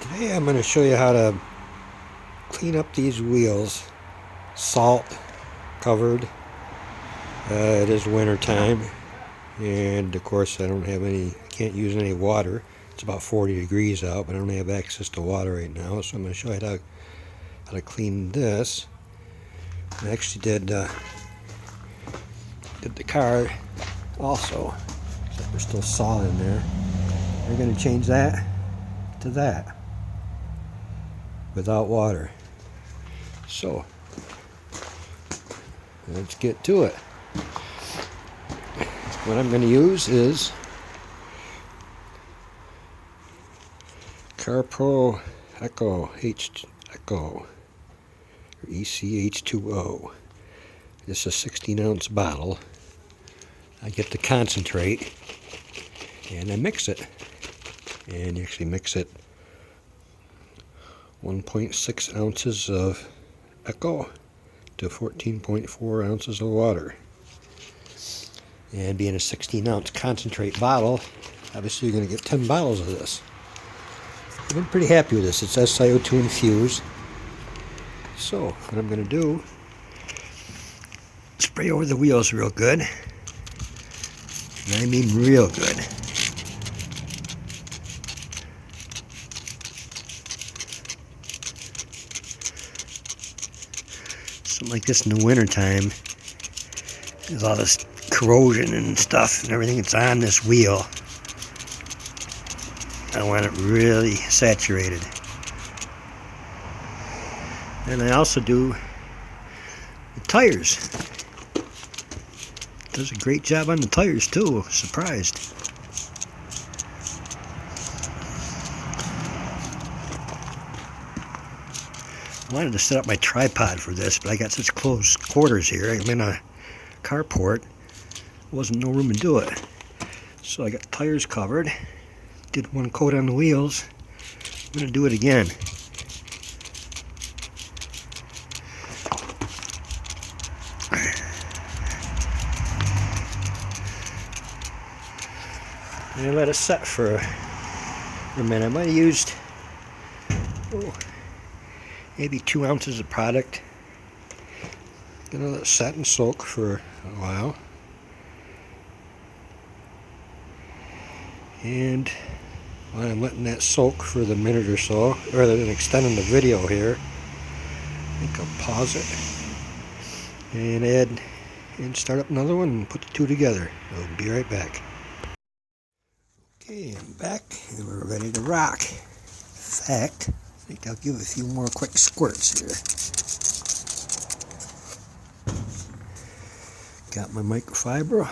Today I'm going to show you how to clean up these wheels. Salt covered. It is winter time, and of course I can't use any water. It's about 40 degrees out, but I don't have access to water right now, so I'm going to show you how to clean this. I actually did the car also, except there's still salt in there. We're going to change that to that without water. So let's get to it. What I'm going to use is CarPro ECH2O, or ECH2O. This is a 16-ounce bottle. I get the concentrate and I mix it. And you actually mix it 1.6 ounces of Echo to 14.4 ounces of water. And being a 16-ounce concentrate bottle, obviously you're going to get 10 bottles of this. I've been pretty happy with this. It's SiO2 infused. So what I'm going to do, spray over the wheels real good. And I mean real good. Something like this in the winter time, there's all this corrosion and stuff and everything that's on this wheel. I want it really saturated. And I also do the tires. Does a great job on the tires too. Surprised. I wanted to set up my tripod for this, but I got such close quarters here. I'm in a carport. Wasn't no room to do it. So I got tires covered. Did one coat on the wheels. I'm going to do it again. And I let it set for a minute. I might have used maybe 2 ounces of product. Gonna let it set and soak for a while. And while I'm letting that soak for the minute or so, rather than extending the video here, I think I'll pause it and add and start up another one and put the two together. I'll be right back. Okay, I'm back and we're ready to rock. In fact, I think I'll give a few more quick squirts here. Got my microfiber.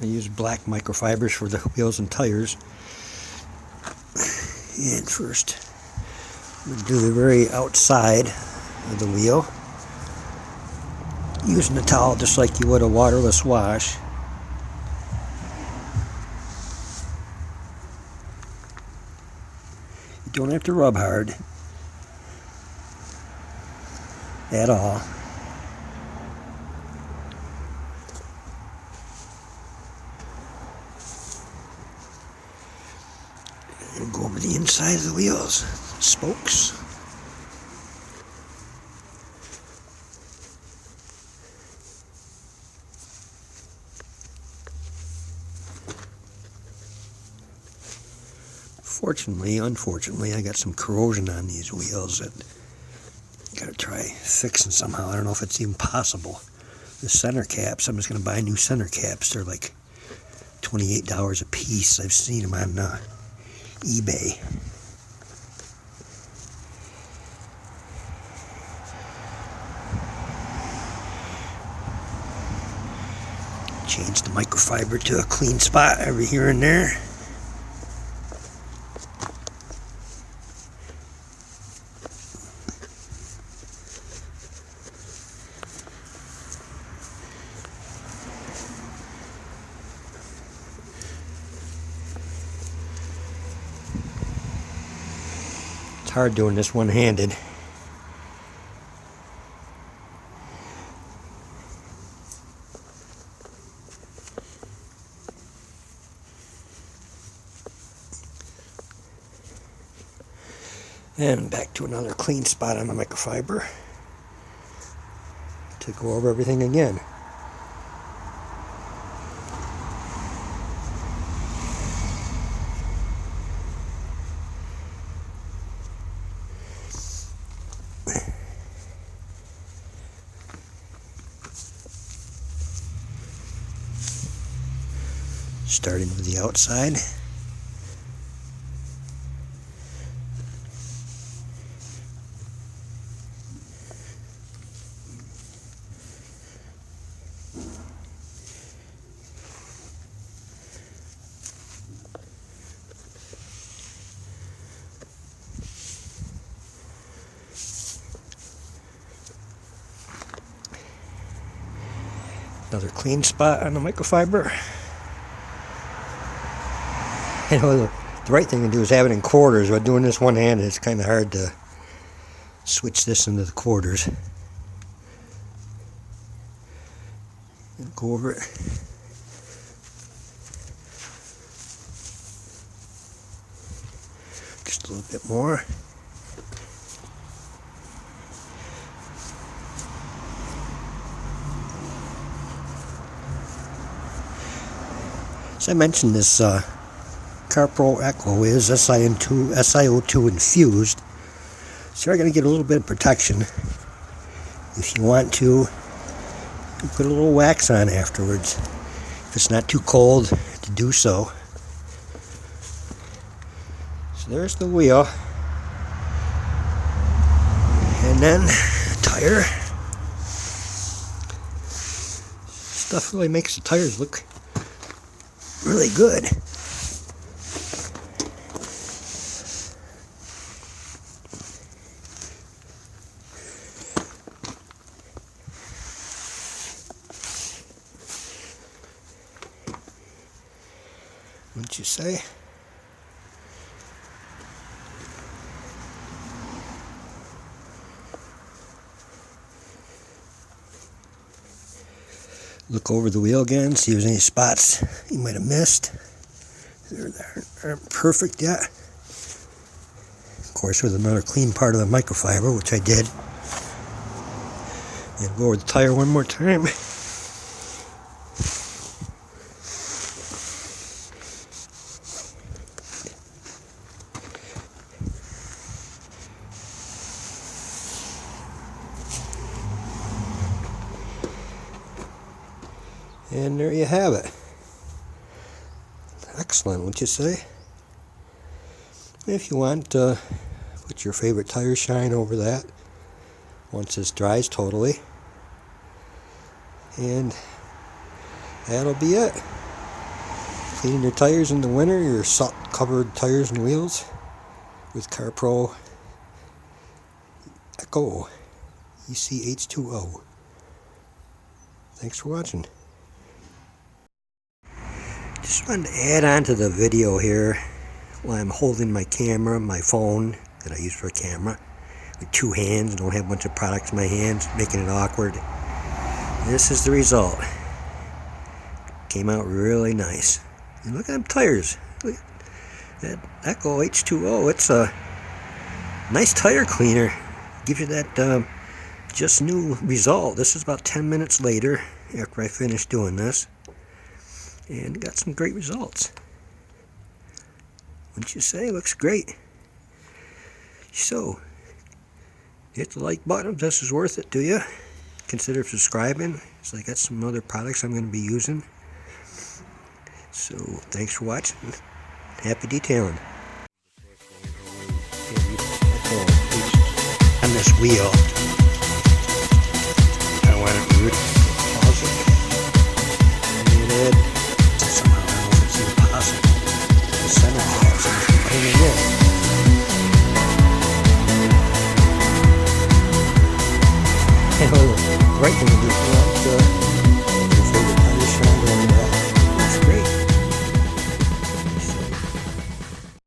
I use black microfibers for the wheels and tires. And first, I'm going to do the very outside of the wheel, using the towel just like you would a waterless wash. You don't have to rub hard at all. And go over the inside of the wheels, spokes. Unfortunately, I got some corrosion on these wheels that I gotta try fixing somehow. I don't know if it's even possible. The center caps, I'm just gonna buy new center caps. They're like $28 a piece. I've seen them on eBay. Change the microfiber to a clean spot over here and there. It's hard doing this one-handed. And back to another clean spot on the microfiber to go over everything again. Starting with the outside. Another clean spot on the microfiber. You know, the right thing to do is have it in quarters, but doing this one-handed, it's kind of hard to switch this into the quarters. And go over it. Just a little bit more. As I mentioned, this CarPro ECH2O is SiO2 infused, so you're going to get a little bit of protection. If you want to, you put a little wax on afterwards, if it's not too cold to do so. So there's the wheel, and then tire. Stuff really makes the tires look really good. Wouldn't you say? Look over the wheel again, see if there's any spots you might have missed. They aren't perfect yet. Of course, with another clean part of the microfiber, which I did. And go over the tire one more time. And there you have it. Excellent, wouldn't you say? If you want, put your favorite tire shine over that once this dries totally. And that'll be it. Cleaning your tires in the winter, your salt-covered tires and wheels with CarPro ECH2O. ECH2O. Thanks for watching. Just wanted to add on to the video here while I'm holding my camera, my phone that I use for a camera, with two hands. I don't have a bunch of products in my hands, making it awkward. This is the result. Came out really nice. And look at them tires. Look at that ECHO H2O. It's a nice tire cleaner. Gives you that just new result. This is about 10 minutes later after I finished doing this. And got some great results. Wouldn't you say? Looks great. So, hit the like button if this is worth it to you. Consider subscribing, so I got some other products I'm going to be using. So, thanks for watching. Happy detailing. On this wheel, I want it root. Pause it. Somehow I don't know if it's impossible. The center tabs are putting it in. And the right thing to do is